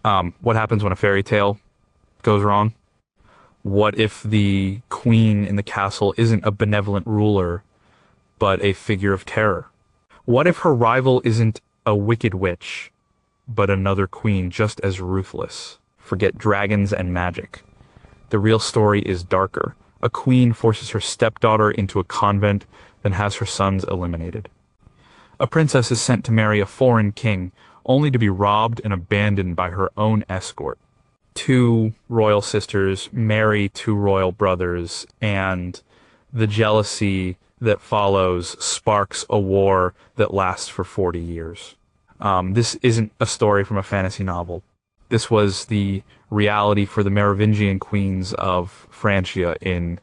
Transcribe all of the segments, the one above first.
What happens when a fairy tale goes wrong? What if the queen in the castle isn't a benevolent ruler, but a figure of terror? What if her rival isn't a wicked witch, but another queen just as ruthless? Forget dragons and magic. The real story is darker. A queen forces her stepdaughter into a convent, then has her sons eliminated. A princess is sent to marry a foreign king, only to be robbed and abandoned by her own escort. Two royal sisters marry two royal brothers, and the jealousy that follows sparks a war that lasts for 40 years. This isn't a story from a fantasy novel. This was the reality for the Merovingian queens of Francia in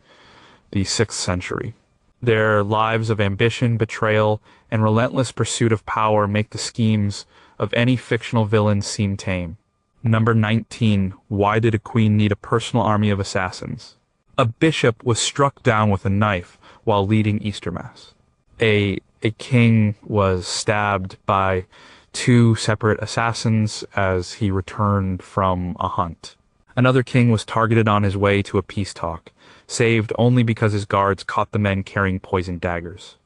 the 6th century. Their lives of ambition, betrayal, and relentless pursuit of power make the schemes of any fictional villain seem tame. Number 19. Why did a queen need a personal army of assassins? A bishop was struck down with a knife while leading Easter Mass. A king was stabbed by two separate assassins as he returned from a hunt. Another king was targeted on his way to a peace talk, saved only because his guards caught the men carrying poisoned daggers.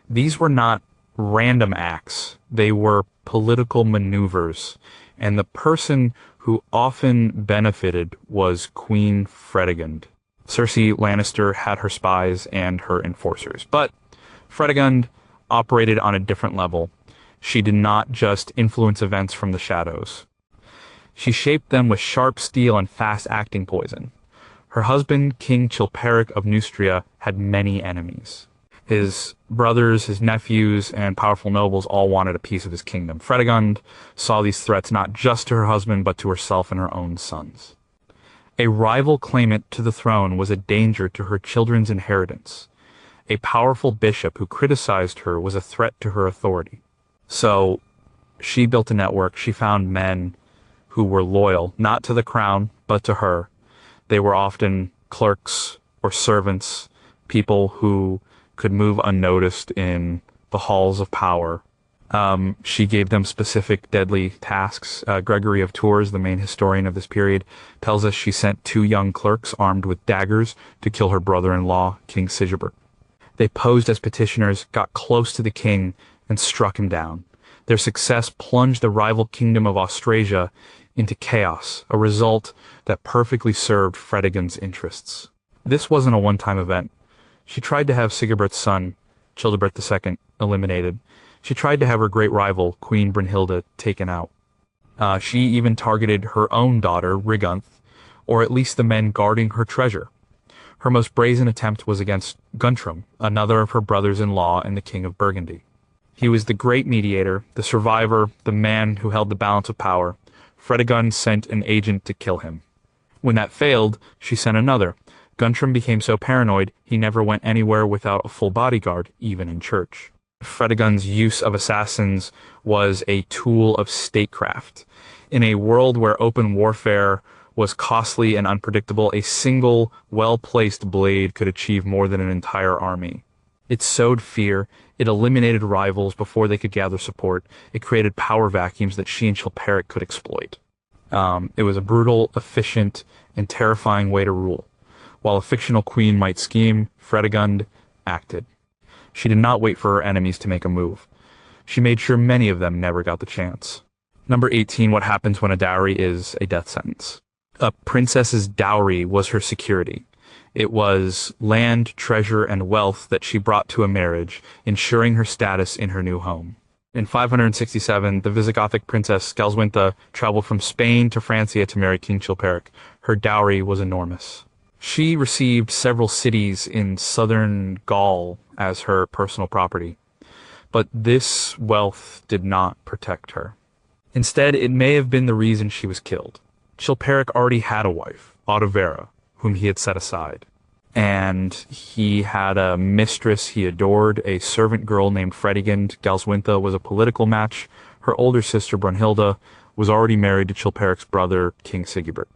These were not random acts, they were political maneuvers, and the person who often benefited was Queen Fredegund. Cersei Lannister had her spies and her enforcers, but Fredegund operated on a different level. She did not just influence events from the shadows. She shaped them with sharp steel and fast-acting poison. Her husband, King Chilperic of Neustria, had many enemies. His brothers, his nephews, and powerful nobles all wanted a piece of his kingdom. Fredegund saw these threats not just to her husband, but to herself and her own sons. A rival claimant to the throne was a danger to her children's inheritance. A powerful bishop who criticized her was a threat to her authority. So she built a network. She found men who were loyal, not to the crown, but to her. They were often clerks or servants, people who could move unnoticed in the halls of power. She gave them specific deadly tasks. Gregory of Tours, the main historian of this period, tells us she sent two young clerks armed with daggers to kill her brother-in-law, King Sigebert. They posed as petitioners, got close to the king, and struck him down. Their success plunged the rival kingdom of Austrasia into chaos, a result that perfectly served Fredegund's interests. This wasn't a one-time event. She tried to have Sigebert's son, Childebert II, eliminated. She tried to have her great rival, Queen Brunhilde, taken out. She even targeted her own daughter, Rigunth, or at least the men guarding her treasure. Her most brazen attempt was against Guntram, another of her brothers-in-law and the King of Burgundy. He was the great mediator, the survivor, the man who held the balance of power. Fredegund sent an agent to kill him. When that failed, she sent another. Guntram became so paranoid, he never went anywhere without a full bodyguard, even in church. Fredegund's use of assassins was a tool of statecraft. In a world where open warfare was costly and unpredictable, a single, well-placed blade could achieve more than an entire army. It sowed fear, it eliminated rivals before they could gather support, it created power vacuums that she and Chilperic could exploit. It was a brutal, efficient, and terrifying way to rule. While a fictional queen might scheme, Fredegund acted. She did not wait for her enemies to make a move. She made sure many of them never got the chance. Number 18, what happens when a dowry is a death sentence? A princess's dowry was her security. It was land, treasure, and wealth that she brought to a marriage, ensuring her status in her new home. In 567, the Visigothic Princess Galswintha traveled from Spain to Francia to marry King Chilperic. Her dowry was enormous. She received several cities in southern Gaul as her personal property, but this wealth did not protect her. Instead, it may have been the reason she was killed. Chilperic already had a wife, Audovera, whom he had set aside. And he had a mistress he adored, a servant girl named Fredegund. Galswintha was a political match. Her older sister, Brunhilde, was already married to Chilperic's brother, King Sigebert.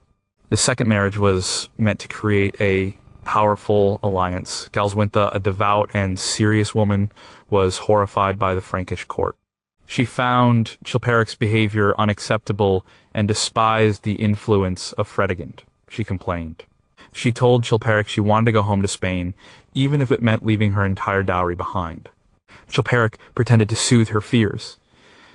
The second marriage was meant to create a powerful alliance. Galswintha, a devout and serious woman, was horrified by the Frankish court. She found Chilperic's behavior unacceptable and despised the influence of Fredegund. She complained. She told Chilperic she wanted to go home to Spain, even if it meant leaving her entire dowry behind. Chilperic pretended to soothe her fears.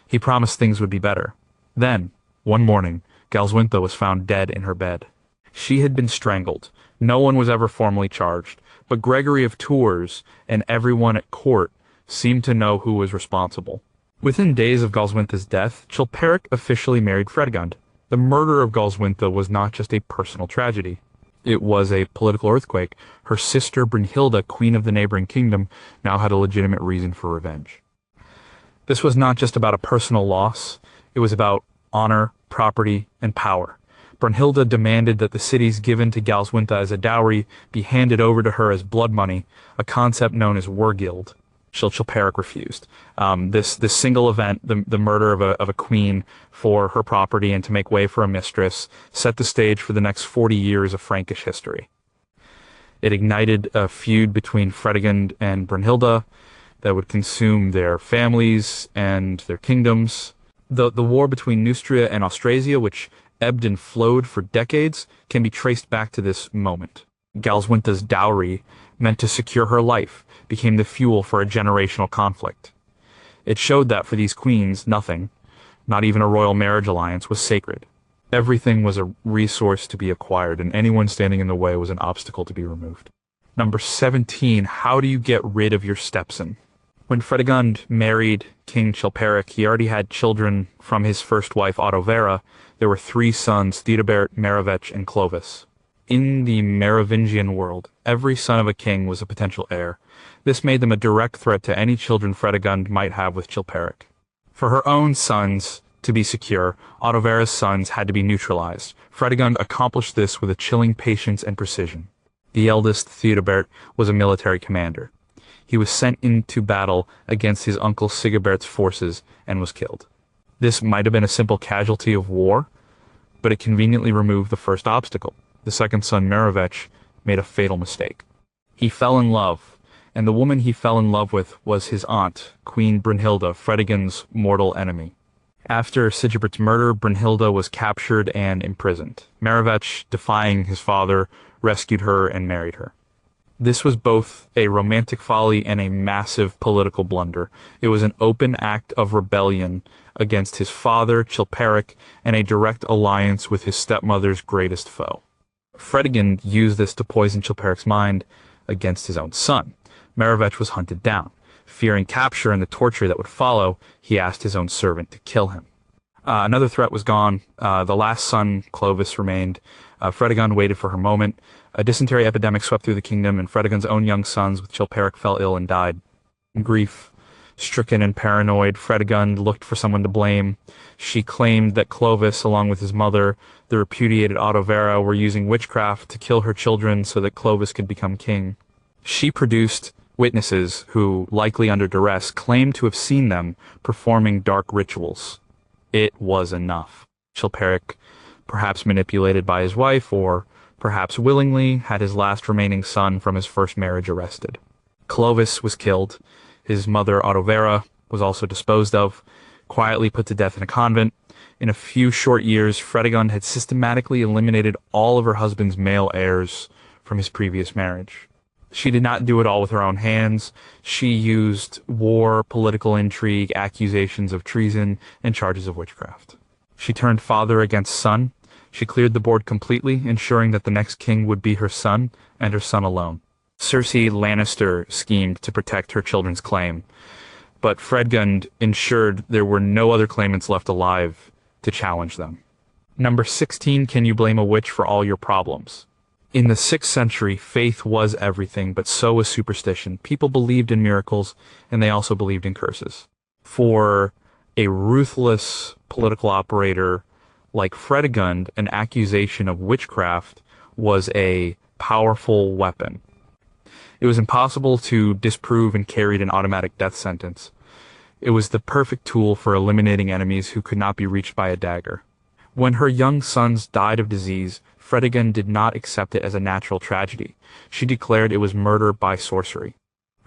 He promised things would be better. Then, one morning, Galswintha was found dead in her bed. She had been strangled. No one was ever formally charged, but Gregory of Tours and everyone at court seemed to know who was responsible. Within days of Galswintha's death, Chilperic officially married Fredegund. The murder of Galswintha was not just a personal tragedy. It was a political earthquake. Her sister Brunhilda, queen of the neighboring kingdom, now had a legitimate reason for revenge. This was not just about a personal loss. It was about honor, property, and power. Brunhilda demanded that the cities given to Galswintha as a dowry be handed over to her as blood money, a concept known as wergild. Chilperic refused. This single event, the murder of a queen for her property and to make way for a mistress, set the stage for the next 40 years of Frankish history. It ignited a feud between Fredegund and Brunhilda that would consume their families and their kingdoms. The war between Neustria and Austrasia, which ebbed and flowed for decades, can be traced back to this moment. Galswintha's dowry, meant to secure her life, became the fuel for a generational conflict. It showed that for these queens, nothing, not even a royal marriage alliance, was sacred. Everything was a resource to be acquired, and anyone standing in the way was an obstacle to be removed. Number 17, how do you get rid of your stepson? When Fredegund married King Chilperic, he already had children from his first wife, Autovera. There were 3 sons, Theodebert, Merovech, and Clovis. In the Merovingian world, every son of a king was a potential heir. This made them a direct threat to any children Fredegund might have with Chilperic. For her own sons to be secure, Autovera's sons had to be neutralized. Fredegund accomplished this with a chilling patience and precision. The eldest, Theodebert, was a military commander. He was sent into battle against his uncle Sigebert's forces and was killed. This might have been a simple casualty of war, but it conveniently removed the first obstacle. The second son, Merovech, made a fatal mistake. He fell in love, and the woman he fell in love with was his aunt, Queen Brunhilda, Fredegund's mortal enemy. After Sigebert's murder, Brunhilda was captured and imprisoned. Merovech, defying his father, rescued her and married her. This was both a romantic folly and a massive political blunder. It was an open act of rebellion against his father, Chilperic, and a direct alliance with his stepmother's greatest foe. Fredegund used this to poison Chilperic's mind against his own son. Merovech was hunted down. Fearing capture and the torture that would follow, he asked his own servant to kill him. Another threat was gone. The last son, Clovis, remained. Fredegund waited for her moment. A dysentery epidemic swept through the kingdom, and Fredegund's own young sons with Chilperic fell ill and died. In grief, stricken and paranoid, Fredegund looked for someone to blame. She claimed that Clovis, along with his mother, the repudiated Autovera, were using witchcraft to kill her children so that Clovis could become king. She produced witnesses who, likely under duress, claimed to have seen them performing dark rituals. It was enough. Chilperic, perhaps manipulated by his wife, or perhaps willingly, had his last remaining son from his first marriage arrested. Clovis was killed. His mother, Autovera, was also disposed of, quietly put to death in a convent. In a few short years, Fredegund had systematically eliminated all of her husband's male heirs from his previous marriage. She did not do it all with her own hands. She used war, political intrigue, accusations of treason, and charges of witchcraft. She turned father against son. She cleared the board completely, ensuring that the next king would be her son, and her son alone. Cersei Lannister schemed to protect her children's claim, but Fredegund ensured there were no other claimants left alive to challenge them. Number 16, can you blame a witch for all your problems? In the 6th century, faith was everything, but so was superstition. People believed in miracles, and they also believed in curses. For a ruthless political operator like Fredegund, an accusation of witchcraft was a powerful weapon. It was impossible to disprove and carried an automatic death sentence. It was the perfect tool for eliminating enemies who could not be reached by a dagger. When her young sons died of disease, Fredegund did not accept it as a natural tragedy. She declared it was murder by sorcery.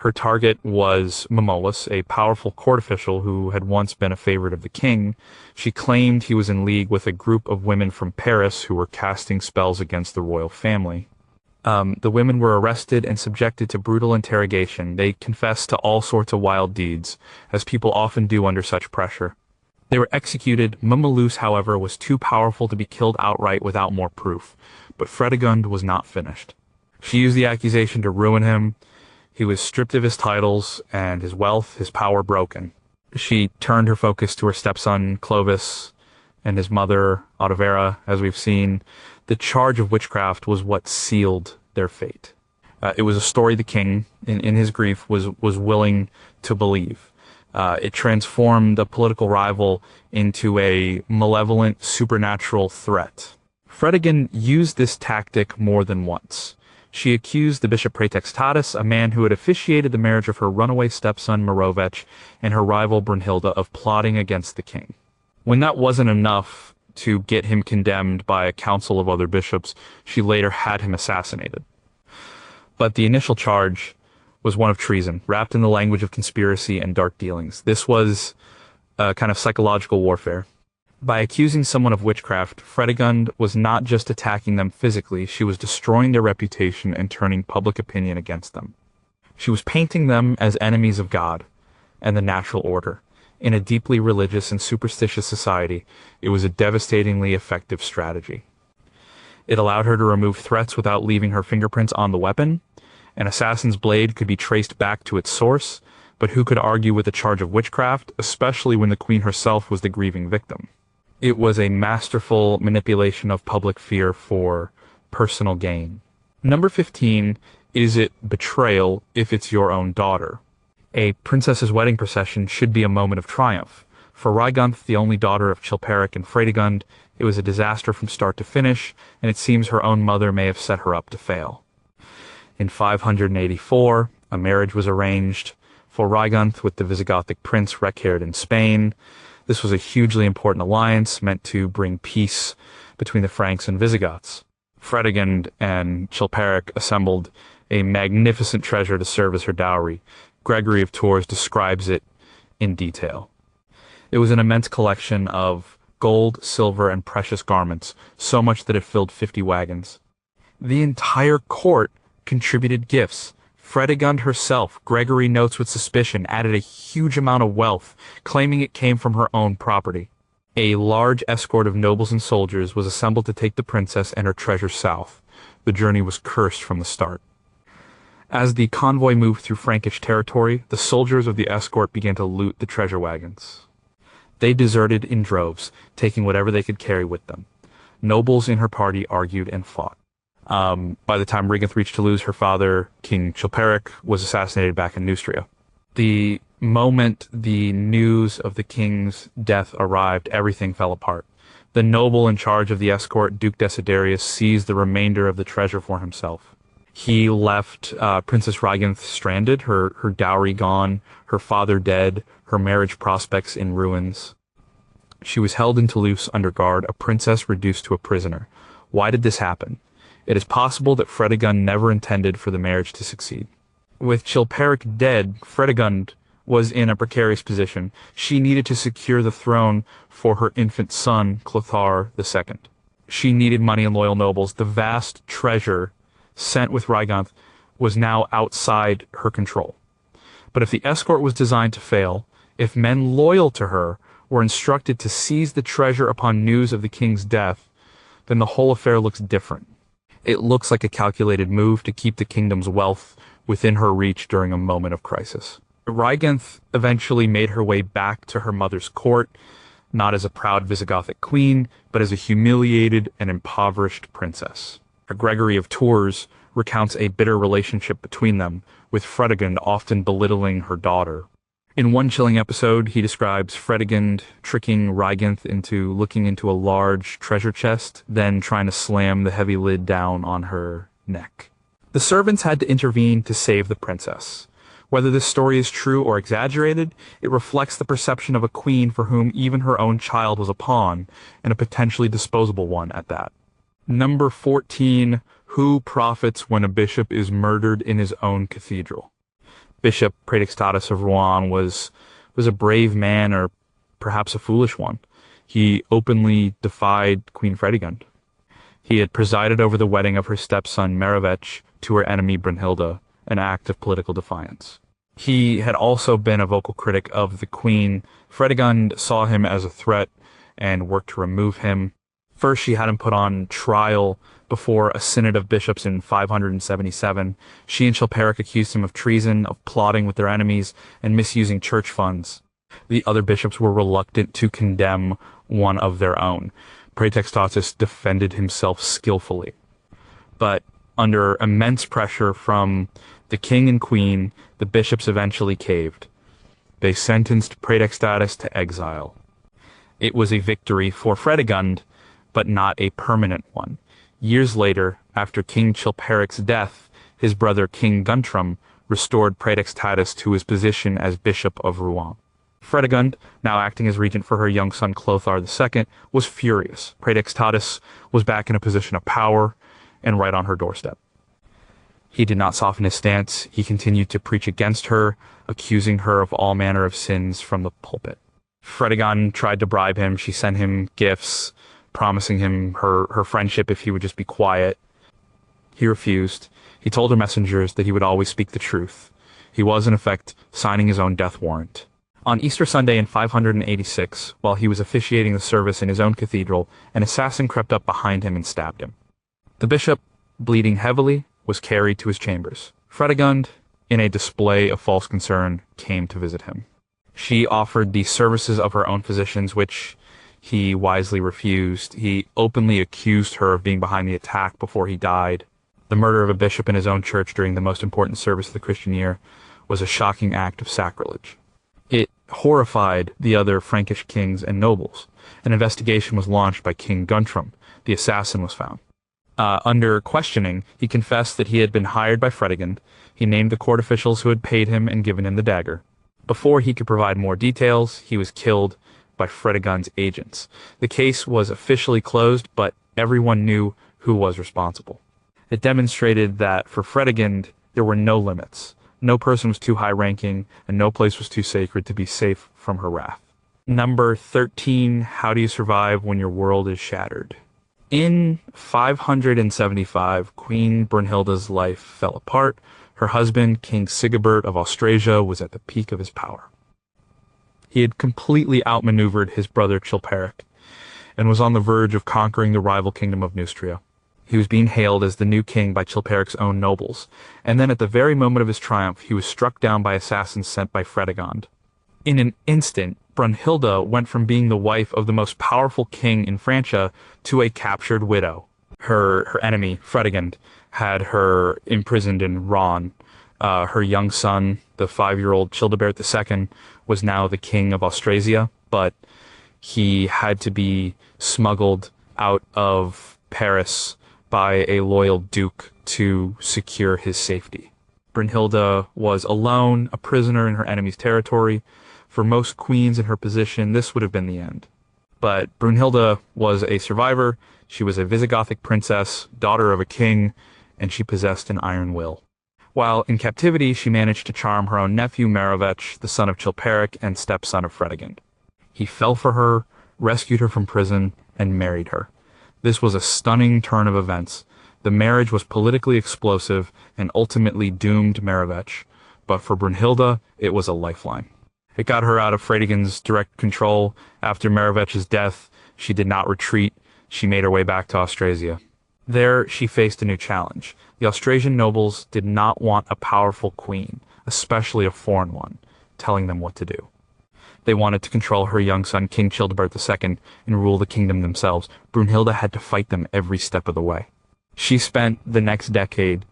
Her target was Mamolus, a powerful court official who had once been a favorite of the king. She claimed he was in league with a group of women from Paris who were casting spells against the royal family. The women were arrested and subjected to brutal interrogation. They confessed to all sorts of wild deeds, as people often do under such pressure. They were executed. Mamolus, however, was too powerful to be killed outright without more proof. But Fredegund was not finished. She used the accusation to ruin him. He was stripped of his titles and his wealth, his power broken. She turned her focus to her stepson, Clovis, and his mother, Otavera, as we've seen. The charge of witchcraft was what sealed their fate. It was a story the king, in his grief, was willing to believe. It transformed a political rival into a malevolent, supernatural threat. Fredegund used this tactic more than once. She accused the Bishop Praetextatus, a man who had officiated the marriage of her runaway stepson Merovingian and her rival Brunhilde, of plotting against the king. When that wasn't enough to get him condemned by a council of other bishops, she later had him assassinated. But the initial charge was one of treason, wrapped in the language of conspiracy and dark dealings. This was a kind of psychological warfare. By accusing someone of witchcraft, Fredegund was not just attacking them physically, she was destroying their reputation and turning public opinion against them. She was painting them as enemies of God and the natural order. In a deeply religious and superstitious society, it was a devastatingly effective strategy. It allowed her to remove threats without leaving her fingerprints on the weapon. An assassin's blade could be traced back to its source, but who could argue with a charge of witchcraft, especially when the queen herself was the grieving victim? It was a masterful manipulation of public fear for personal gain. Number 15, is it betrayal if it's your own daughter? A princess's wedding procession should be a moment of triumph. For Rhygund, the only daughter of Chilperic and Fredegund, it was a disaster from start to finish, and it seems her own mother may have set her up to fail. In 584, a marriage was arranged for Rhygund with the Visigothic prince Reccared in Spain. This was a hugely important alliance meant to bring peace between the Franks and Visigoths. Fredegund and Chilperic assembled a magnificent treasure to serve as her dowry. Gregory of Tours describes it in detail. It was an immense collection of gold, silver, and precious garments, so much that it filled 50 wagons. The entire court contributed gifts. Fredegund herself, Gregory notes with suspicion, added a huge amount of wealth, claiming it came from her own property. A large escort of nobles and soldiers was assembled to take the princess and her treasure south. The journey was cursed from the start. As the convoy moved through Frankish territory, the soldiers of the escort began to loot the treasure wagons. They deserted in droves, taking whatever they could carry with them. Nobles in her party argued and fought. By the time Rhygund reached Toulouse, her father, King Chilperic, was assassinated back in Neustria. The moment the news of the king's death arrived, everything fell apart. The noble in charge of the escort, Duke Desiderius, seized the remainder of the treasure for himself. He left Princess Rhygund stranded, her dowry gone, her father dead, her marriage prospects in ruins. She was held in Toulouse under guard, a princess reduced to a prisoner. Why did this happen? It is possible that Fredegund never intended for the marriage to succeed. With Chilperic dead, Fredegund was in a precarious position. She needed to secure the throne for her infant son, Clothar II. She needed money and loyal nobles. The vast treasure sent with Rhygund was now outside her control. But if the escort was designed to fail, if men loyal to her were instructed to seize the treasure upon news of the king's death, then the whole affair looks different. It looks like a calculated move to keep the kingdom's wealth within her reach during a moment of crisis. Rhygund eventually made her way back to her mother's court, not as a proud Visigothic queen, but as a humiliated and impoverished princess. Gregory of Tours recounts a bitter relationship between them, with Fredegund often belittling her daughter. In one chilling episode, he describes Fredegund tricking Rhygund into looking into a large treasure chest, then trying to slam the heavy lid down on her neck. The servants had to intervene to save the princess. Whether this story is true or exaggerated, it reflects the perception of a queen for whom even her own child was a pawn, and a potentially disposable one at that. Number 14, who profits when a bishop is murdered in his own cathedral? Bishop Praetextatus of Rouen was a brave man, or perhaps a foolish one. He openly defied Queen Fredegund. He had presided over the wedding of her stepson Merovingian to her enemy Brunhilde, an act of political defiance. He had also been a vocal critic of the queen. Fredegund saw him as a threat and worked to remove him. First, she had him put on trial before a synod of bishops in 577. She and Chilperic accused him of treason, of plotting with their enemies, and misusing church funds. The other bishops were reluctant to condemn one of their own. Praetextatus defended himself skillfully. But under immense pressure from the king and queen, the bishops eventually caved. They sentenced Praetextatus to exile. It was a victory for Fredegund, but not a permanent one. Years later, after King Chilperic's death, his brother King Guntram restored Praetextatus to his position as Bishop of Rouen. Fredegund, now acting as regent for her young son Clothar II, was furious. Praetextatus was back in a position of power and right on her doorstep. He did not soften his stance. He continued to preach against her, accusing her of all manner of sins from the pulpit. Fredegund tried to bribe him. She sent him gifts, promising him her friendship if he would just be quiet. He refused. He told her messengers that he would always speak the truth. He was, in effect, signing his own death warrant. On Easter Sunday in 586, while he was officiating the service in his own cathedral, an assassin crept up behind him and stabbed him. The bishop, bleeding heavily, was carried to his chambers. Fredegund, in a display of false concern, came to visit him. She offered the services of her own physicians, which he wisely refused. He openly accused her of being behind the attack before he died. The murder of a bishop in his own church during the most important service of the Christian year was a shocking act of sacrilege. It horrified the other Frankish kings and nobles. An investigation was launched by King Guntram. The assassin was found. Under questioning, he confessed that he had been hired by Fredegund. He named the court officials who had paid him and given him the dagger. Before he could provide more details, he was killed by Fredegund's agents. The case was officially closed, but everyone knew who was responsible. It demonstrated that for Fredegund, there were no limits. No person was too high-ranking, and no place was too sacred to be safe from her wrath. Number 13, how do you survive when your world is shattered? In 575, Queen Brunhilde's life fell apart. Her husband, King Sigebert of Austrasia, was at the peak of his power. He had completely outmaneuvered his brother Chilperic, and was on the verge of conquering the rival kingdom of Neustria. He was being hailed as the new king by Chilperic's own nobles, and then at the very moment of his triumph, he was struck down by assassins sent by Fredegund. In an instant, Brunhilde went from being the wife of the most powerful king in Francia to a captured widow. Her enemy, Fredegund, had her imprisoned in Rouen. Her young son, the 5-year-old Childebert II, was now the king of Austrasia, but he had to be smuggled out of Paris by a loyal duke to secure his safety. Brunhilde was alone, a prisoner in her enemy's territory. For most queens in her position, this would have been the end. But Brunhilde was a survivor. She was a Visigothic princess, daughter of a king, and she possessed an iron will. While in captivity, she managed to charm her own nephew Merovingian, the son of Chilperic and stepson of Fredegund. He fell for her, rescued her from prison, and married her. This was a stunning turn of events. The marriage was politically explosive and ultimately doomed Merovingian, but for Brunhilde, it was a lifeline. It got her out of Fredegund's direct control. After Merovingian's death, she did not retreat. She made her way back to Austrasia. There, she faced a new challenge. The Austrasian nobles did not want a powerful queen, especially a foreign one, telling them what to do. They wanted to control her young son, King Childebert II, and rule the kingdom themselves. Brunhilde had to fight them every step of the way. She spent the next decade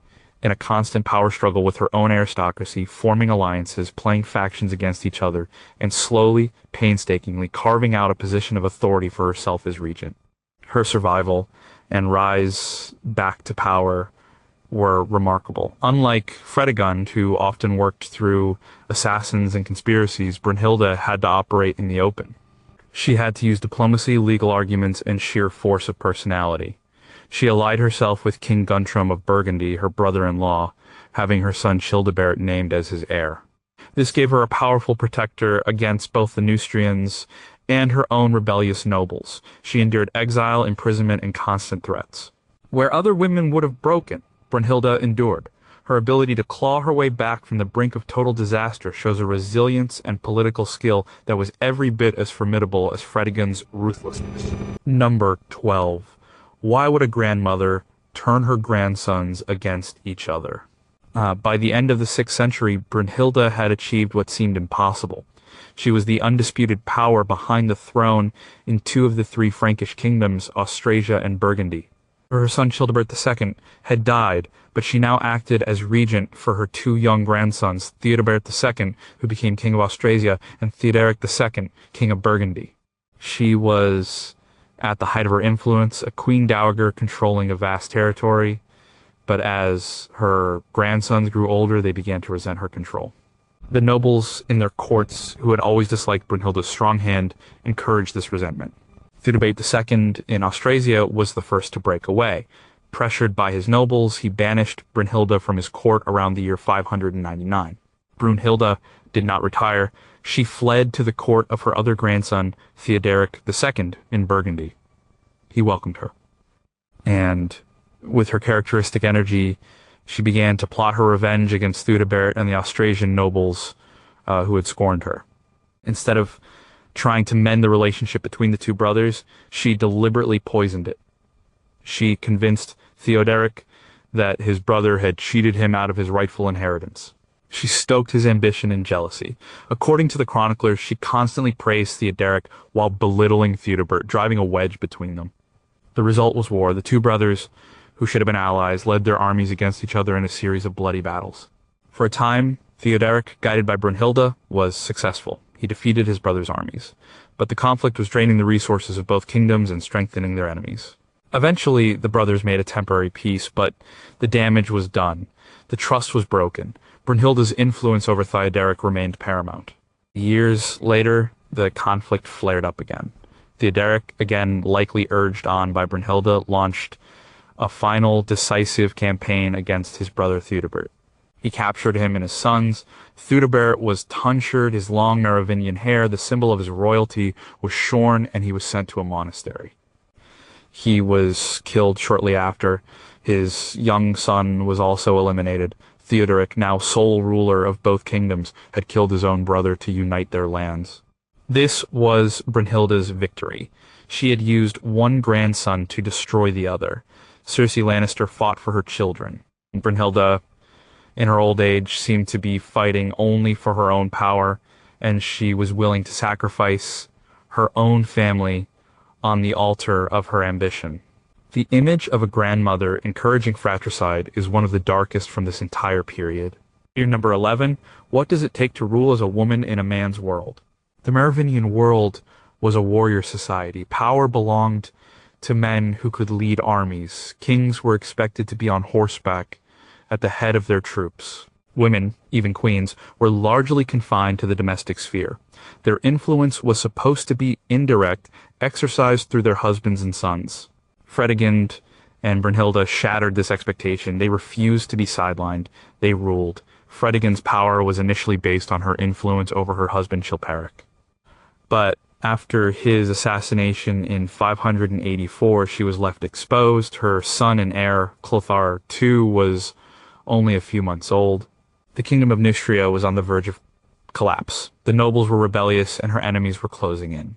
in a constant power struggle with her own aristocracy, forming alliances, playing factions against each other, and slowly, painstakingly carving out a position of authority for herself as regent. Her survival and rise back to power were remarkable. Unlike Fredegund, who often worked through assassins and conspiracies, Brunhilde had to operate in the open. She had to use diplomacy, legal arguments, and sheer force of personality. She allied herself with King Guntram of Burgundy, her brother-in-law, having her son Chilperic named as his heir. This gave her a powerful protector against both the Neustrians and her own rebellious nobles. She endured exile, imprisonment, and constant threats. Where other women would have broken, Brunhilde endured. Her ability to claw her way back from the brink of total disaster shows a resilience and political skill that was every bit as formidable as Fredegund's ruthlessness. Number 12. Why would a grandmother turn her grandsons against each other? By the end of the 6th century, Brunhilde had achieved what seemed impossible. She was the undisputed power behind the throne in 2 of the 3 Frankish kingdoms, Austrasia and Burgundy. Her son Childebert II had died, but she now acted as regent for her 2 young grandsons, Theodebert II, who became king of Austrasia, and Theoderic II, king of Burgundy. She was, at the height of her influence, a queen dowager controlling a vast territory, but as her grandsons grew older, they began to resent her control. The nobles in their courts, who had always disliked Brunhilde's strong hand, encouraged this resentment. Theodebert II in Austrasia was the first to break away. Pressured by his nobles, he banished Brunhilde from his court around the year 599. Brunhilde did not retire. She fled to the court of her other grandson, Theoderic II, in Burgundy. He welcomed her. And with her characteristic energy, she began to plot her revenge against Theudebert and the Austrasian nobles who had scorned her. Instead of trying to mend the relationship between the 2 brothers, she deliberately poisoned it. She convinced Theoderic that his brother had cheated him out of his rightful inheritance. She stoked his ambition and jealousy. According to the chroniclers, she constantly praised Theoderic while belittling Theudebert, driving a wedge between them. The result was war. The 2 brothers, who should have been allies, led their armies against each other in a series of bloody battles. For a time, Theoderic, guided by Brunhilde, was successful. He defeated his brother's armies, but the conflict was draining the resources of both kingdoms and strengthening their enemies. Eventually, the brothers made a temporary peace, but the damage was done. The trust was broken. Brunhilde's influence over Theoderic remained paramount. Years later, the conflict flared up again. Theoderic, again likely urged on by Brunhilde, launched a final decisive campaign against his brother Theudebert. He captured him and his sons. Theudebert was tonsured, his long Merovingian hair, the symbol of his royalty, was shorn, and he was sent to a monastery. He was killed shortly after. His young son was also eliminated. Theoderic, now sole ruler of both kingdoms, had killed his own brother to unite their lands. This was Brunhilde's victory. She had used one grandson to destroy the other. Cersei Lannister fought for her children. Brunhilde, in her old age, seemed to be fighting only for her own power, and she was willing to sacrifice her own family on the altar of her ambition. The image of a grandmother encouraging fratricide is one of the darkest from this entire period. Here, number 11, what does it take to rule as a woman in a man's world? The Merovingian world was a warrior society. Power belonged to men who could lead armies. Kings were expected to be on horseback at the head of their troops. Women, even queens, were largely confined to the domestic sphere. Their influence was supposed to be indirect, exercised through their husbands and sons. Fredegund and Brunhilde shattered this expectation. They refused to be sidelined. They ruled. Fredegund's power was initially based on her influence over her husband Chilperic. But after his assassination in 584, she was left exposed. Her son and heir, Clothar II, was only a few months old. The kingdom of Neustria was on the verge of collapse. The nobles were rebellious and her enemies were closing in.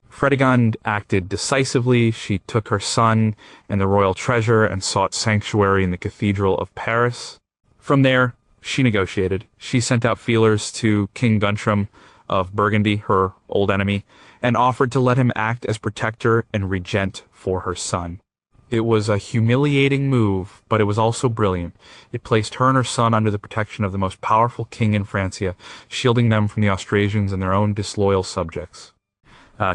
Fredegund acted decisively. She took her son and the royal treasure and sought sanctuary in the Cathedral of Paris. From there, she negotiated. She sent out feelers to King Guntram of Burgundy, her old enemy, and offered to let him act as protector and regent for her son. It was a humiliating move, but it was also brilliant. It placed her and her son under the protection of the most powerful king in Francia, shielding them from the Austrasians and their own disloyal subjects.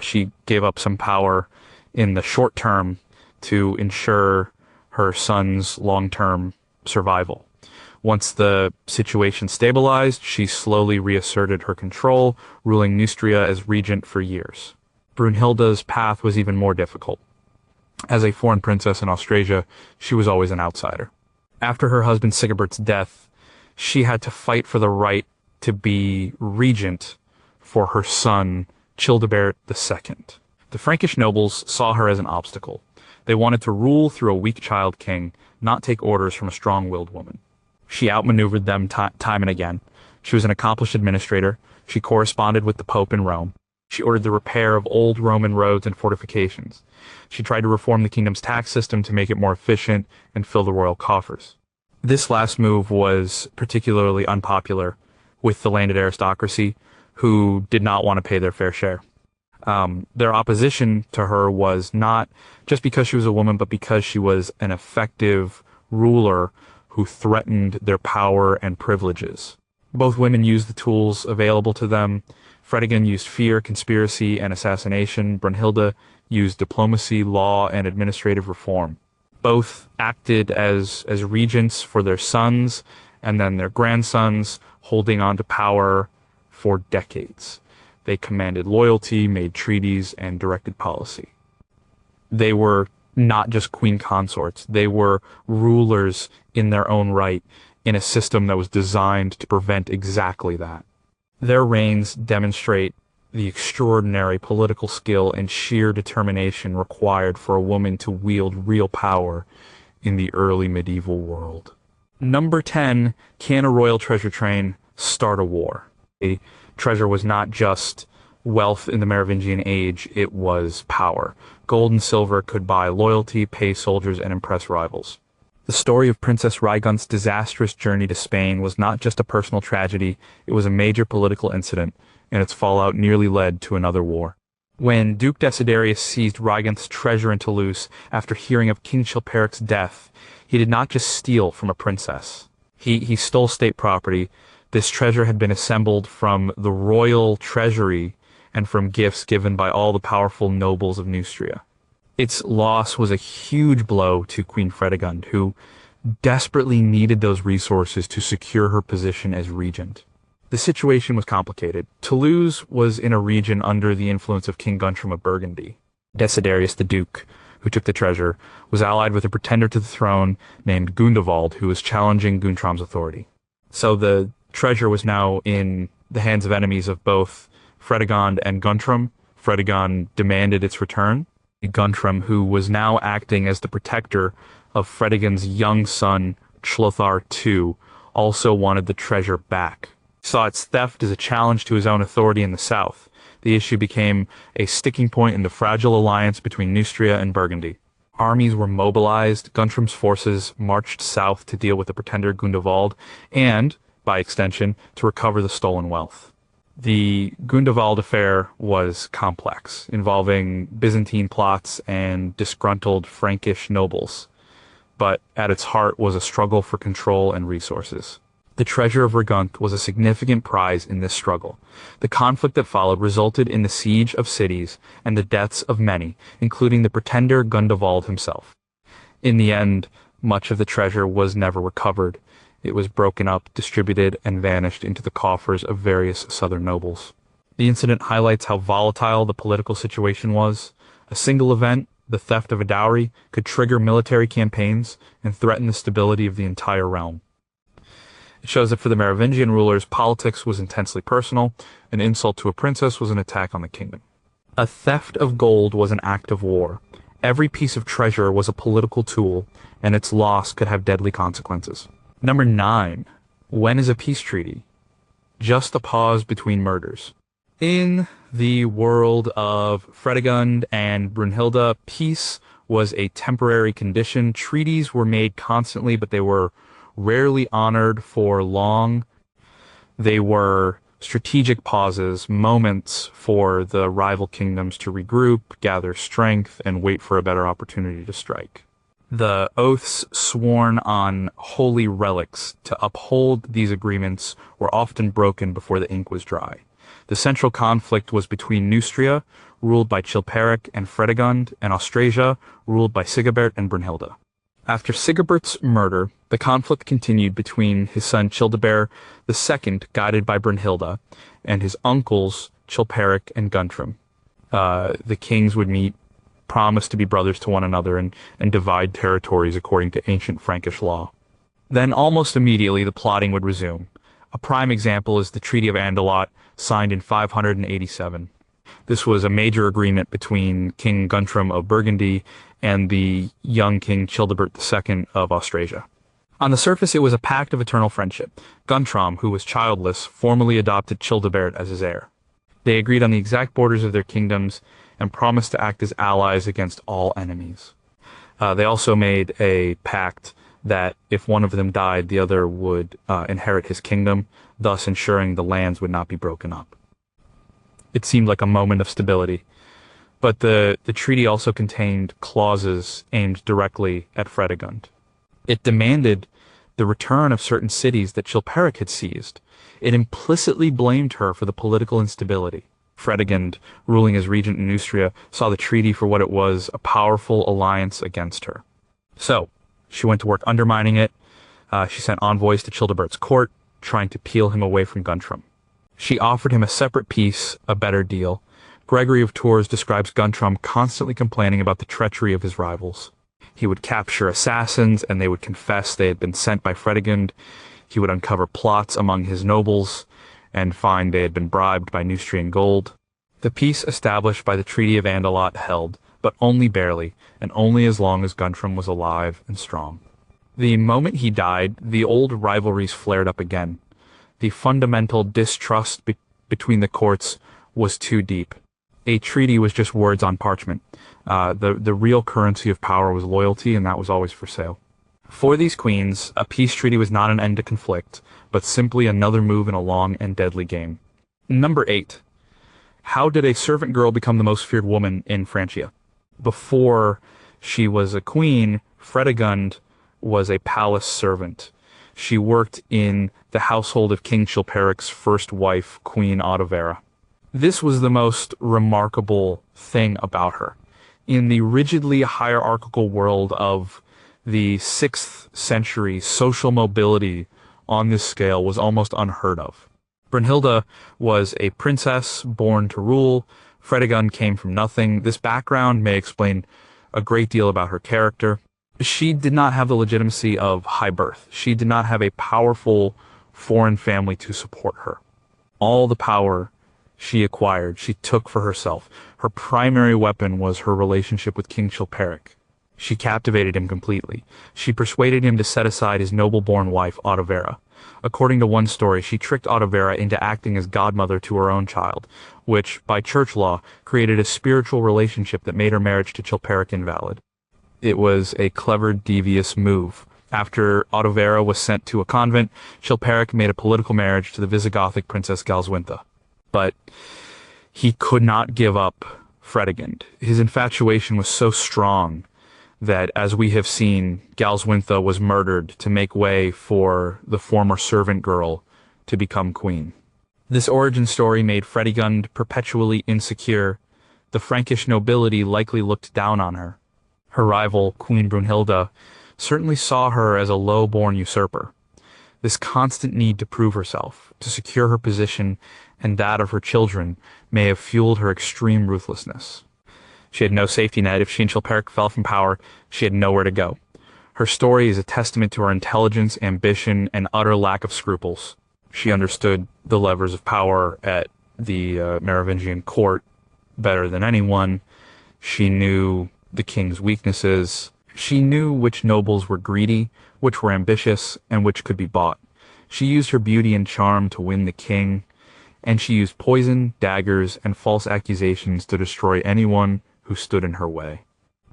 She gave up some power in the short term to ensure her son's long-term survival. Once the situation stabilized, she slowly reasserted her control, ruling Neustria as regent for years. Brunhilde's path was even more difficult. As a foreign princess in Austrasia, she was always an outsider. After her husband Sigebert's death, she had to fight for the right to be regent for her son Childebert II. The Frankish nobles saw her as an obstacle. They wanted to rule through a weak child king, not take orders from a strong-willed woman. She outmaneuvered them time and again. She was an accomplished administrator. She corresponded with the Pope in Rome. She ordered the repair of old Roman roads and fortifications. She tried to reform the kingdom's tax system to make it more efficient and fill the royal coffers. This last move was particularly unpopular with the landed aristocracy, who did not want to pay their fair share. Their opposition to her was not just because she was a woman, but because she was an effective ruler who threatened their power and privileges. Both women used the tools available to them. Fredegund used fear, conspiracy, and assassination. Brunhilde used diplomacy, law, and administrative reform. Both acted as regents for their sons and then their grandsons, holding on to power for decades. They commanded loyalty, made treaties, and directed policy. They were not just queen consorts. They were rulers in their own right in a system that was designed to prevent exactly that. Their reigns demonstrate the extraordinary political skill and sheer determination required for a woman to wield real power in the early medieval world. Number 10, can a royal treasure train start a war? A treasure was not just wealth in the Merovingian age, it was power. Gold and silver could buy loyalty, pay soldiers, and impress rivals. The story of Princess Raigund's disastrous journey to Spain was not just a personal tragedy, it was a major political incident, and its fallout nearly led to another war. When Duke Desiderius seized Raigund's treasure in Toulouse after hearing of King Chilperic's death, he did not just steal from a princess. He stole state property. This treasure had been assembled from the royal treasury and from gifts given by all the powerful nobles of Neustria. Its loss was a huge blow to Queen Fredegund, who desperately needed those resources to secure her position as regent. The situation was complicated. Toulouse was in a region under the influence of King Guntram of Burgundy. Desiderius the Duke, who took the treasure, was allied with a pretender to the throne named Gundovald, who was challenging Guntram's authority. So the treasure was now in the hands of enemies of both Fredegund and Guntram. Fredegund demanded its return. Guntram, who was now acting as the protector of Fredegund's young son, Chlothar II, also wanted the treasure back. He saw its theft as a challenge to his own authority in the south. The issue became a sticking point in the fragile alliance between Neustria and Burgundy. Armies were mobilized, Guntram's forces marched south to deal with the pretender Gundovald, and, by extension, to recover the stolen wealth. The Gundovald affair was complex, involving Byzantine plots and disgruntled Frankish nobles, but at its heart was a struggle for control and resources. The treasure of Raigund was a significant prize in this struggle. The conflict that followed resulted in the siege of cities and the deaths of many, including the pretender Gundovald himself. In the end, much of the treasure was never recovered. It was broken up, distributed, and vanished into the coffers of various southern nobles. The incident highlights how volatile the political situation was. A single event, the theft of a dowry, could trigger military campaigns and threaten the stability of the entire realm. It shows that for the Merovingian rulers, politics was intensely personal. An insult to a princess was an attack on the kingdom. A theft of gold was an act of war. Every piece of treasure was a political tool, and its loss could have deadly consequences. Number 9. When is a peace treaty? Just a pause between murders. In the world of Fredegund and Brunhilde, peace was a temporary condition. Treaties were made constantly, but they were rarely honored for long. They were strategic pauses, moments for the rival kingdoms to regroup, gather strength, and wait for a better opportunity to strike. The oaths sworn on holy relics to uphold these agreements were often broken before the ink was dry. The central conflict was between Neustria, ruled by Chilperic and Fredegund, and Austrasia, ruled by Sigebert and Brunhilde. After Sigebert's murder, the conflict continued between his son Childebert II, guided by Brunhilde, and his uncles Chilperic and Guntram. The kings would meet promise to be brothers to one another and divide territories according to ancient Frankish law. Then almost immediately the plotting would resume. A prime example is the Treaty of Andelot, signed in 587. This was a major agreement between King Guntram of Burgundy and the young King Childebert II of Austrasia. On the surface, it was a pact of eternal friendship. Guntram, who was childless, formally adopted Childebert as his heir. They agreed on the exact borders of their kingdoms and promised to act as allies against all enemies. They also made a pact that if one of them died, the other would inherit his kingdom, thus ensuring the lands would not be broken up. It seemed like a moment of stability, but the treaty also contained clauses aimed directly at Fredegund. It demanded the return of certain cities that Chilperic had seized. It implicitly blamed her for the political instability. Fredegund, ruling as regent in Neustria, saw the treaty for what it was, a powerful alliance against her. So, she went to work undermining it. She sent envoys to Childebert's court, trying to peel him away from Guntram. She offered him a separate peace, a better deal. Gregory of Tours describes Guntram constantly complaining about the treachery of his rivals. He would capture assassins, and they would confess they had been sent by Fredegund. He would uncover plots among his nobles, and find they had been bribed by Neustrian gold. The peace established by the Treaty of Andelot held, but only barely, and only as long as Guntram was alive and strong. The moment he died, the old rivalries flared up again. The fundamental distrust between the courts was too deep. A treaty was just words on parchment. The real currency of power was loyalty, and that was always for sale. For these queens, a peace treaty was not an end to conflict, but simply another move in a long and deadly game. Number 8. How did a servant girl become the most feared woman in Francia? Before she was a queen, Fredegund was a palace servant. She worked in the household of King Chilperic's first wife, Queen Ottovera. This was the most remarkable thing about her. In the rigidly hierarchical world of the 6th century, social mobility on this scale was almost unheard of. Brunhilde was a princess born to rule. Fredegund came from nothing. This background may explain a great deal about her character. She did not have the legitimacy of high birth. She did not have a powerful foreign family to support her. All the power she acquired, she took for herself. Her primary weapon was her relationship with King Chilperic. She captivated him completely. She persuaded him to set aside his noble-born wife, Ottovera. According to one story, she tricked Ottovera into acting as godmother to her own child, which, by church law, created a spiritual relationship that made her marriage to Chilperic invalid. It was a clever, devious move. After Ottovera was sent to a convent, Chilperic made a political marriage to the Visigothic Princess Galswintha. But he could not give up Fredegund. His infatuation was so strong that, as we have seen, Galswintha was murdered to make way for the former servant girl to become queen. This origin story made Fredegund perpetually insecure. The Frankish nobility likely looked down on her. Her rival, Queen Brunhilde, certainly saw her as a low-born usurper. This constant need to prove herself, to secure her position and that of her children, may have fueled her extreme ruthlessness. She had no safety net. If she and Chilperic fell from power, she had nowhere to go. Her story is a testament to her intelligence, ambition, and utter lack of scruples. She understood the levers of power at the Merovingian court better than anyone. She knew the king's weaknesses. She knew which nobles were greedy, which were ambitious, and which could be bought. She used her beauty and charm to win the king, and she used poison, daggers, and false accusations to destroy anyone who stood in her way.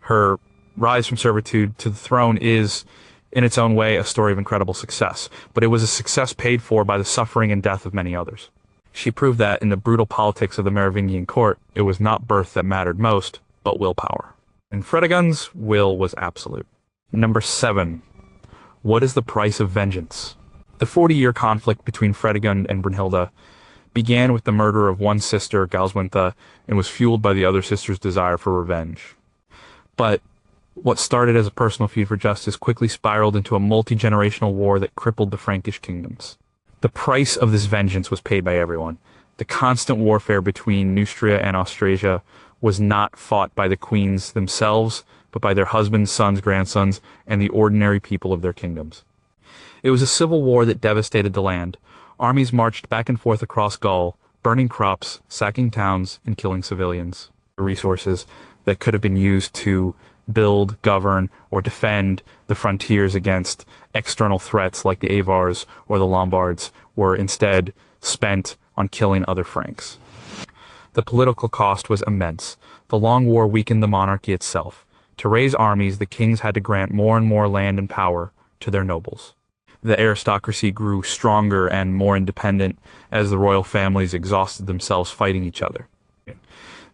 Her rise from servitude to the throne is, in its own way, a story of incredible success, but it was a success paid for by the suffering and death of many others. She proved that in the brutal politics of the Merovingian court, it was not birth that mattered most, but willpower. And Fredegund's will was absolute. Number 7. What is the price of vengeance? The 40-year conflict between Fredegund and Brunhilde began with the murder of one sister, Galswintha, and was fueled by the other sister's desire for revenge. But what started as a personal feud for justice quickly spiraled into a multi-generational war that crippled the Frankish kingdoms. The price of this vengeance was paid by everyone. The constant warfare between Neustria and Austrasia was not fought by the queens themselves, but by their husbands, sons, grandsons, and the ordinary people of their kingdoms. It was a civil war that devastated the land. Armies marched back and forth across Gaul, burning crops, sacking towns, and killing civilians. Resources that could have been used to build, govern, or defend the frontiers against external threats like the Avars or the Lombards were instead spent on killing other Franks. The political cost was immense. The long war weakened the monarchy itself. To raise armies, the kings had to grant more and more land and power to their nobles. The aristocracy grew stronger and more independent as the royal families exhausted themselves fighting each other.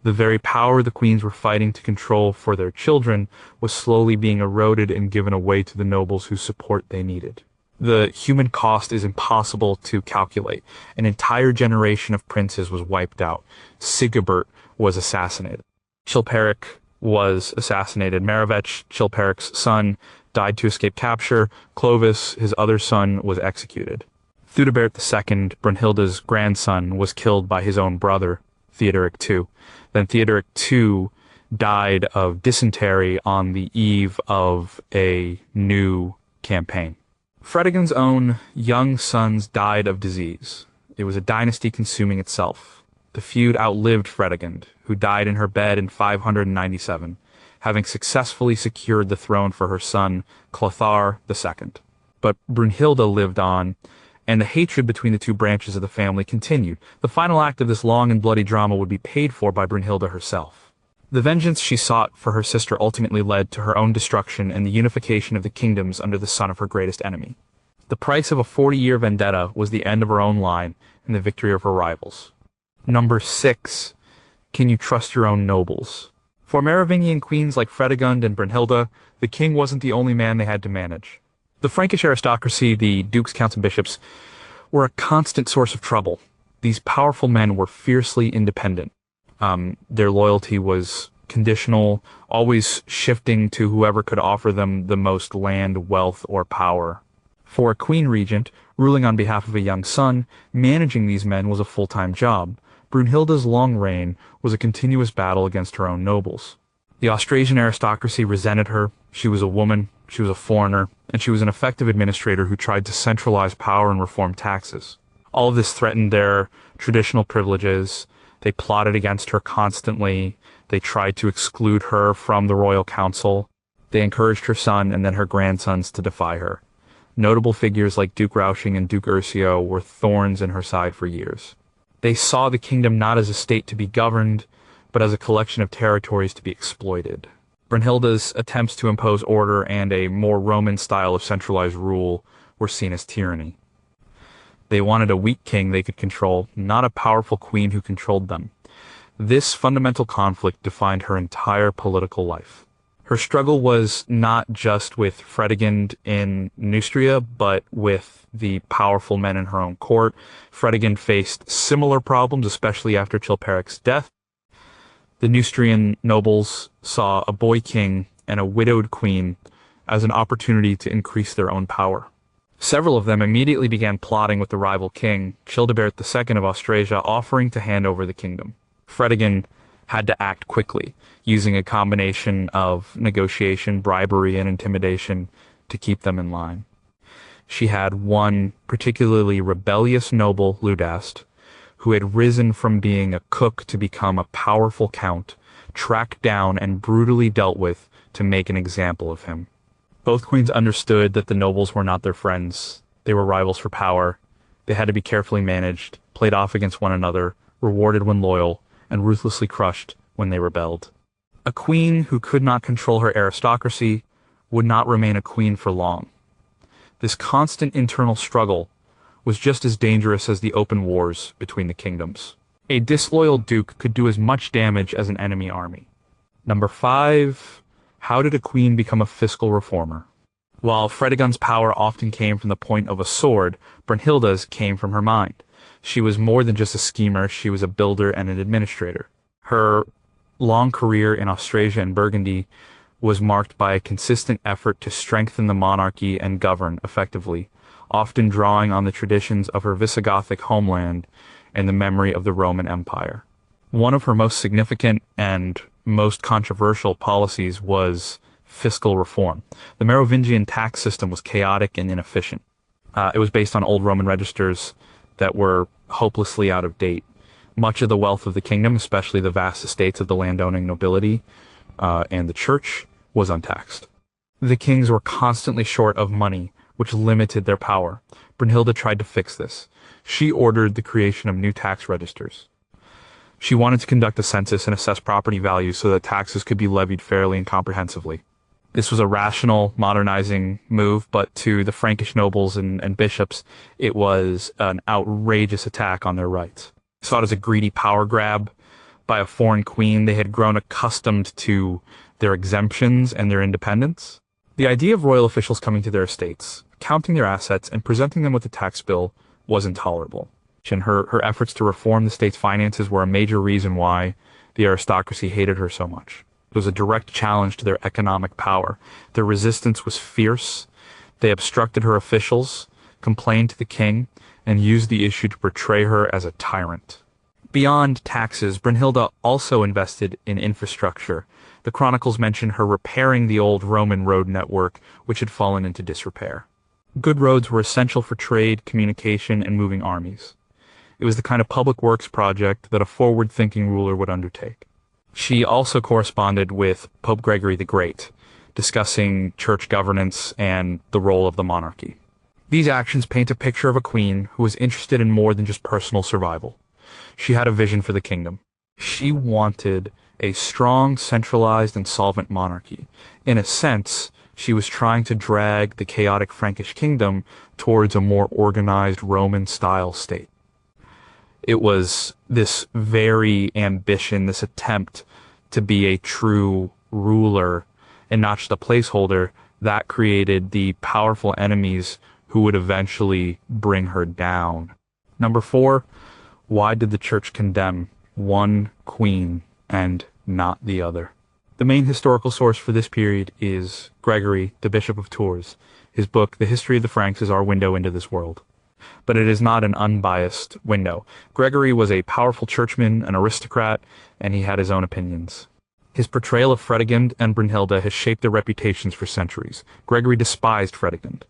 The very power the queens were fighting to control for their children was slowly being eroded and given away to the nobles whose support they needed. The human cost is impossible to calculate. An entire generation of princes was wiped out. Sigebert was assassinated. Chilperic was assassinated. Merovingian, Chilperic's son, died to escape capture. Clovis, his other son, was executed. Theudebert II, Brunhilde's grandson, was killed by his own brother, Theodoric II. Then Theodoric II died of dysentery on the eve of a new campaign. Fredegund's own young sons died of disease. It was a dynasty consuming itself. The feud outlived Fredegund, who died in her bed in 597, having successfully secured the throne for her son, Clothar II. But Brunhilde lived on, and the hatred between the two branches of the family continued. The final act of this long and bloody drama would be paid for by Brunhilde herself. The vengeance she sought for her sister ultimately led to her own destruction and the unification of the kingdoms under the son of her greatest enemy. The price of a 40-year vendetta was the end of her own line and the victory of her rivals. Number 6. Can you trust your own nobles? For Merovingian queens like Fredegund and Brunhilde, the king wasn't the only man they had to manage. The Frankish aristocracy, the dukes, counts, and bishops, were a constant source of trouble. These powerful men were fiercely independent. Their loyalty was conditional, always shifting to whoever could offer them the most land, wealth, or power. For a queen regent, ruling on behalf of a young son, managing these men was a full-time job. Brunhilde's long reign was a continuous battle against her own nobles. The Austrasian aristocracy resented her. She was a woman, she was a foreigner, and she was an effective administrator who tried to centralize power and reform taxes. All of this threatened their traditional privileges. They plotted against her constantly. They tried to exclude her from the royal council. They encouraged her son and then her grandsons to defy her. Notable figures like Duke Rausching and Duke Ursio were thorns in her side for years. They saw the kingdom not as a state to be governed, but as a collection of territories to be exploited. Brunhilde's attempts to impose order and a more Roman style of centralized rule were seen as tyranny. They wanted a weak king they could control, not a powerful queen who controlled them. This fundamental conflict defined her entire political life. Her struggle was not just with Fredegund in Neustria, but with the powerful men in her own court. Fredegund faced similar problems, especially after Chilperic's death. The Neustrian nobles saw a boy king and a widowed queen as an opportunity to increase their own power. Several of them immediately began plotting with the rival king, Childebert II of Austrasia, offering to hand over the kingdom. Fredegund had to act quickly, using a combination of negotiation, bribery, and intimidation to keep them in line. She had one particularly rebellious noble, Ludast, who had risen from being a cook to become a powerful count, tracked down and brutally dealt with to make an example of him. Both queens understood that the nobles were not their friends. They were rivals for power. They had to be carefully managed, played off against one another, rewarded when loyal, and ruthlessly crushed when they rebelled. A queen who could not control her aristocracy would not remain a queen for long. This constant internal struggle was just as dangerous as the open wars between the kingdoms. A disloyal duke could do as much damage as an enemy army. Number 5. How did a queen become a fiscal reformer? While Fredegund's power often came from the point of a sword, Brunhilde's came from her mind. She was more than just a schemer, she was a builder and an administrator. Her long career in Austrasia and Burgundy was marked by a consistent effort to strengthen the monarchy and govern effectively, often drawing on the traditions of her Visigothic homeland and the memory of the Roman Empire. One of her most significant and most controversial policies was fiscal reform. The Merovingian tax system was chaotic and inefficient. It was based on old Roman registers that were hopelessly out of date. Much of the wealth of the kingdom, especially the vast estates of the landowning nobility and the church, was untaxed. The kings were constantly short of money, which limited their power. Brunhilde tried to fix this. She ordered the creation of new tax registers. She wanted to conduct a census and assess property values so that taxes could be levied fairly and comprehensively. This was a rational, modernizing move, but to the Frankish nobles and bishops, it was an outrageous attack on their rights. They saw it as a greedy power grab by a foreign queen. They had grown accustomed to their exemptions and their independence. The idea of royal officials coming to their estates, counting their assets, and presenting them with a tax bill was intolerable. And her efforts to reform the state's finances were a major reason why the aristocracy hated her so much. It was a direct challenge to their economic power. Their resistance was fierce. They obstructed her officials, complained to the king, and used the issue to portray her as a tyrant. Beyond taxes, Brunhilde also invested in infrastructure. The chronicles mention her repairing the old Roman road network, which had fallen into disrepair. Good roads were essential for trade, communication, and moving armies. It was the kind of public works project that a forward-thinking ruler would undertake. She also corresponded with Pope Gregory the Great, discussing church governance and the role of the monarchy. These actions paint a picture of a queen who was interested in more than just personal survival. She had a vision for the kingdom. She wanted a strong, centralized, and solvent monarchy. In a sense, she was trying to drag the chaotic Frankish kingdom towards a more organized Roman-style state. It was this very ambition, this attempt to be a true ruler and not just a placeholder, that created the powerful enemies who would eventually bring her down. Number 4, why did the church condemn one queen and not the other? The main historical source for this period is Gregory, the Bishop of Tours. His book, The History of the Franks, is our window into this world. But it is not an unbiased window. Gregory was a powerful churchman, an aristocrat, and he had his own opinions. His portrayal of Fredegund and Brunhilde has shaped their reputations for centuries. Gregory despised Fredegund.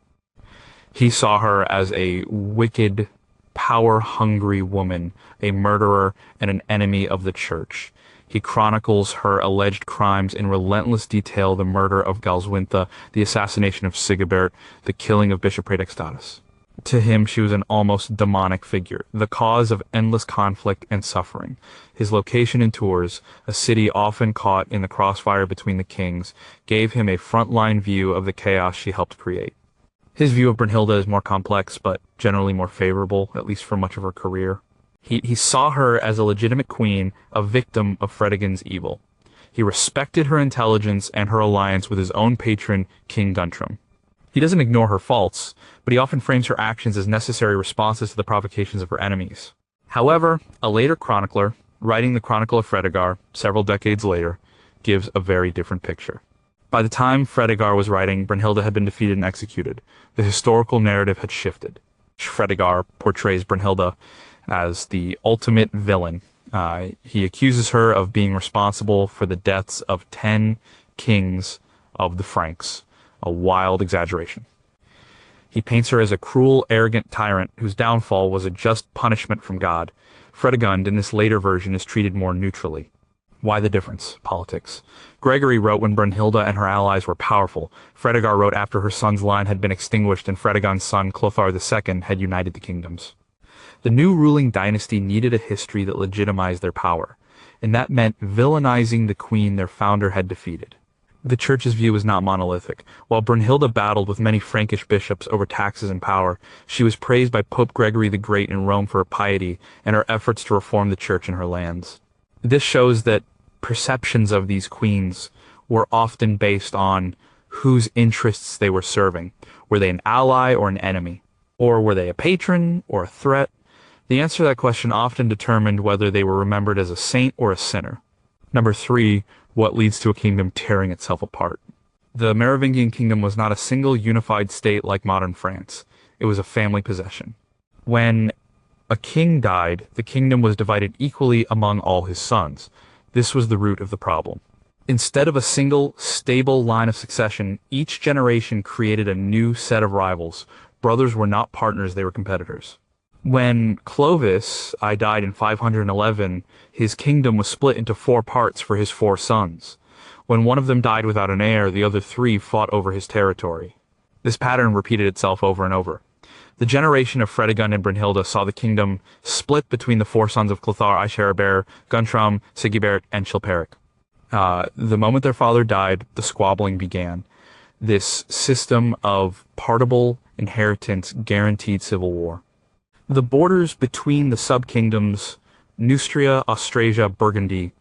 He saw her as a wicked, power-hungry woman, a murderer, and an enemy of the church. He chronicles her alleged crimes in relentless detail: the murder of Galswintha, the assassination of Sigebert, the killing of Bishop Praetextatus. To him, she was an almost demonic figure, the cause of endless conflict and suffering. His location in Tours, a city often caught in the crossfire between the kings, gave him a frontline view of the chaos she helped create. His view of Brunhilde is more complex, but generally more favorable, at least for much of her career. He saw her as a legitimate queen, a victim of Fredegund's evil. He respected her intelligence and her alliance with his own patron, King Guntram. He doesn't ignore her faults, but he often frames her actions as necessary responses to the provocations of her enemies. However, a later chronicler, writing the Chronicle of Fredegar several decades later, gives a very different picture. By the time Fredegar was writing, Brunhilde had been defeated and executed. The historical narrative had shifted. Fredegar portrays Brunhilde as the ultimate villain. He accuses her of being responsible for the deaths of 10 kings of the Franks, a wild exaggeration. He paints her as a cruel, arrogant tyrant whose downfall was a just punishment from God. Fredegund, in this later version, is treated more neutrally. Why the difference? Politics. Gregory wrote when Brunhilde and her allies were powerful. Fredegar wrote after her son's line had been extinguished and Fredegund's son, Clothar II, had united the kingdoms. The new ruling dynasty needed a history that legitimized their power, and that meant villainizing the queen their founder had defeated. The church's view was not monolithic. While Brunhilde battled with many Frankish bishops over taxes and power, she was praised by Pope Gregory the Great in Rome for her piety and her efforts to reform the church in her lands. This shows that perceptions of these queens were often based on whose interests they were serving. Were they an ally or an enemy? Or were they a patron or a threat? The answer to that question often determined whether they were remembered as a saint or a sinner. Number 3, what leads to a kingdom tearing itself apart? The Merovingian kingdom was not a single unified state like modern France. It was a family possession. When A king died, the kingdom was divided equally among all his sons. This was the root of the problem. Instead of a single, stable line of succession, each generation created a new set of rivals. Brothers were not partners, they were competitors. When Clovis died in 511, his kingdom was split into 4 parts for his 4 sons. When one of them died without an heir, the other 3 fought over his territory. This pattern repeated itself over and over. The generation of Fredegund and Brunhilde saw the kingdom split between the 4 sons of Clothar, Aisharaber, Guntram, Sigebert, and Chilperic. The moment their father died, the squabbling began. This system of partible inheritance guaranteed civil war. The borders between the sub-kingdoms, Neustria, Austrasia, Burgundy,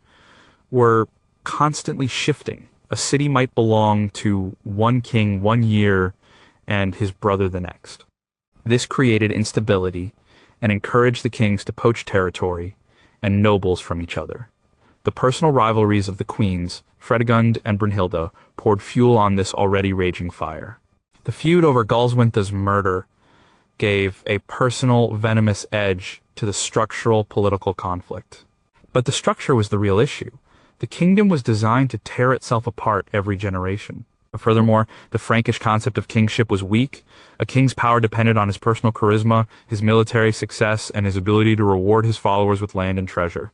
were constantly shifting. A city might belong to one king one year and his brother the next. This created instability and encouraged the kings to poach territory and nobles from each other. The personal rivalries of the queens, Fredegund and Brunhilde, poured fuel on this already raging fire. The feud over Galswintha's murder gave a personal, venomous edge to the structural political conflict. But the structure was the real issue. The kingdom was designed to tear itself apart every generation. Furthermore, the Frankish concept of kingship was weak. A king's power depended on his personal charisma, his military success, and his ability to reward his followers with land and treasure.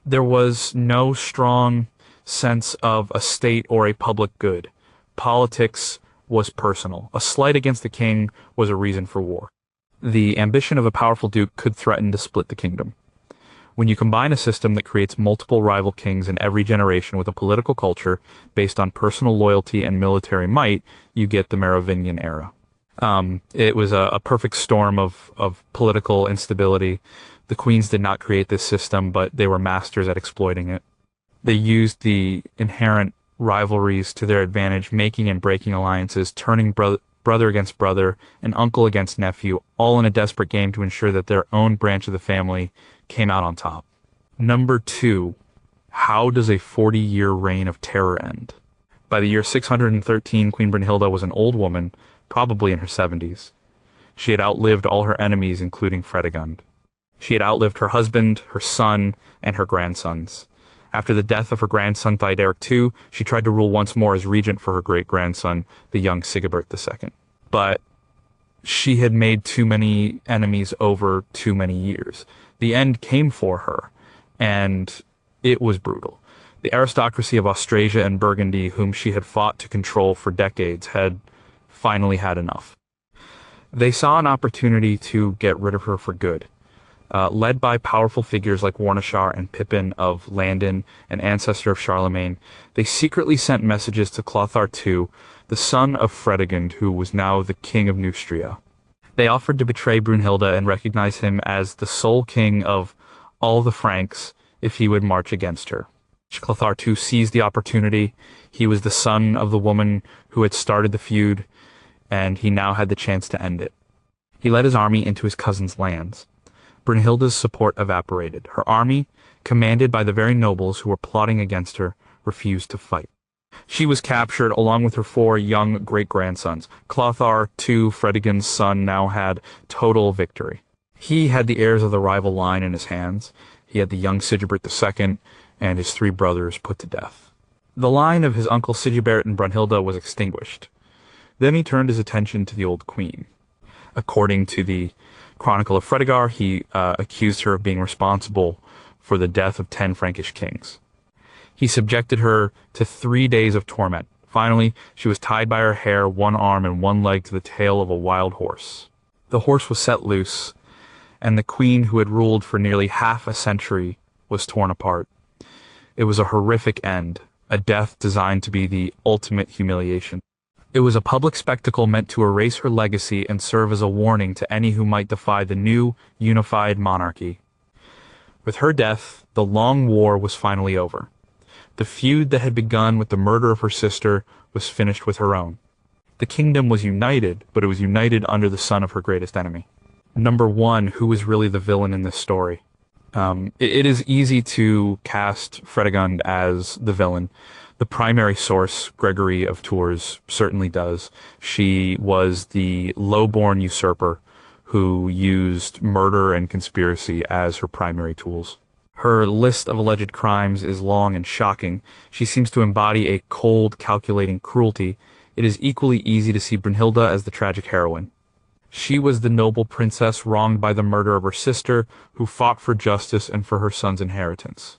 There was no strong sense of a state or a public good. Politics was personal. A slight against the king was a reason for war. The ambition of a powerful duke could threaten to split the kingdom. When you combine a system that creates multiple rival kings in every generation with a political culture based on personal loyalty and military might, you get the Merovingian era. It was a perfect storm of political instability. The queens did not create this system, but they were masters at exploiting it. They used the inherent rivalries to their advantage, making and breaking alliances, turning brother against brother, and uncle against nephew, all in a desperate game to ensure that their own branch of the family came out on top. Number 2, how does a 40-year reign of terror end? By the year 613, Queen Brunhilde was an old woman, probably in her 70s. She had outlived all her enemies, including Fredegund. She had outlived her husband, her son, and her grandsons. After the death of her grandson Theoderic II, she tried to rule once more as regent for her great-grandson, the young Sigebert II. But she had made too many enemies over too many years. The end came for her, and it was brutal. The aristocracy of Austrasia and Burgundy, whom she had fought to control for decades, had finally had enough. They saw an opportunity to get rid of her for good. Led by powerful figures like Warnishar and Pippin of Landen, an ancestor of Charlemagne, they secretly sent messages to Clothar II, the son of Fredegund, who was now the king of Neustria. They offered to betray Brunhilde and recognize him as the sole king of all the Franks if he would march against her. Clothar II seized the opportunity. He was the son of the woman who had started the feud, and he now had the chance to end it. He led his army into his cousin's lands. Brunhilde's support evaporated. Her army, commanded by the very nobles who were plotting against her, refused to fight. She was captured along with her 4 young great-grandsons. Clothar II, Fredegund's son, now had total victory. He had the heirs of the rival line in his hands. He had the young Sigebert II and his 3 brothers put to death. The line of his uncle Sigebert and Brunhilde was extinguished. Then he turned his attention to the old queen. According to the Chronicle of Fredegar, he accused her of being responsible for the death of 10 Frankish kings. He subjected her to 3 days of torment. Finally, she was tied by her hair, one arm and one leg to the tail of a wild horse. The horse was set loose, and the queen who had ruled for nearly half a century was torn apart. It was a horrific end, a death designed to be the ultimate humiliation. It was a public spectacle meant to erase her legacy and serve as a warning to any who might defy the new, unified monarchy. With her death, the long war was finally over. The feud that had begun with the murder of her sister was finished with her own. The kingdom was united, but it was united under the son of her greatest enemy. Number 1, who is really the villain in this story? It is easy to cast Fredegund as the villain. The primary source, Gregory of Tours, certainly does. She was the low-born usurper who used murder and conspiracy as her primary tools. Her list of alleged crimes is long and shocking. She seems to embody a cold, calculating cruelty. It is equally easy to see Brunhilde as the tragic heroine. She was the noble princess wronged by the murder of her sister, who fought for justice and for her son's inheritance.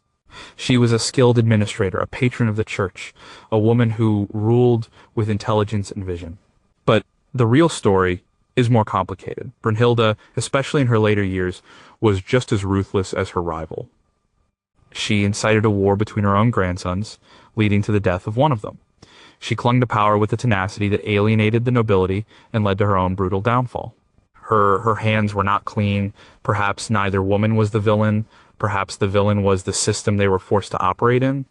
She was a skilled administrator, a patron of the church, a woman who ruled with intelligence and vision. But the real story is more complicated. Brunhilde, especially in her later years, was just as ruthless as her rival. She incited a war between her own grandsons, leading to the death of one of them. She clung to power with a tenacity that alienated the nobility and led to her own brutal downfall. Her hands were not clean. Perhaps neither woman was the villain. Perhaps the villain was the system they were forced to operate in.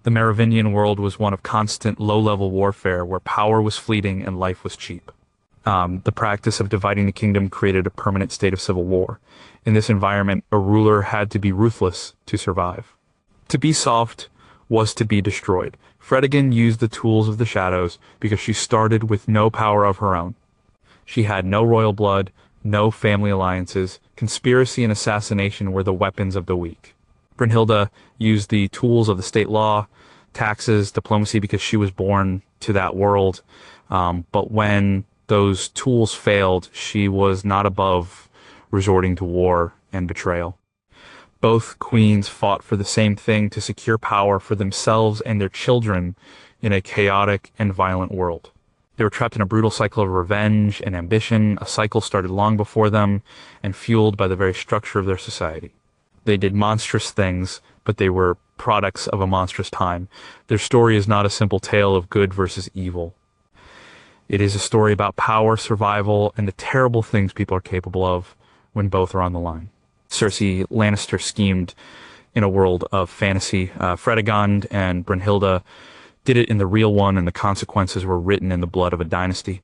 The Merovingian world was one of constant low-level warfare where power was fleeting and life was cheap. The practice of dividing the kingdom created a permanent state of civil war. In this environment, a ruler had to be ruthless to survive. To be soft was to be destroyed. Fredegund used the tools of the shadows because she started with no power of her own. She had no royal blood, no family alliances. Conspiracy and assassination were the weapons of the weak. Brunhilde used the tools of the state law, taxes, diplomacy because she was born to that world. But when those tools failed, she was not above resorting to war and betrayal. Both queens fought for the same thing, to secure power for themselves and their children in a chaotic and violent world. They were trapped in a brutal cycle of revenge and ambition, a cycle started long before them and fueled by the very structure of their society. They did monstrous things, but they were products of a monstrous time. Their story is not a simple tale of good versus evil. It is a story about power, survival, and the terrible things people are capable of when both are on the line. Cersei Lannister schemed in a world of fantasy. Fredegund and Brunhilde did it in the real one, and the consequences were written in the blood of a dynasty.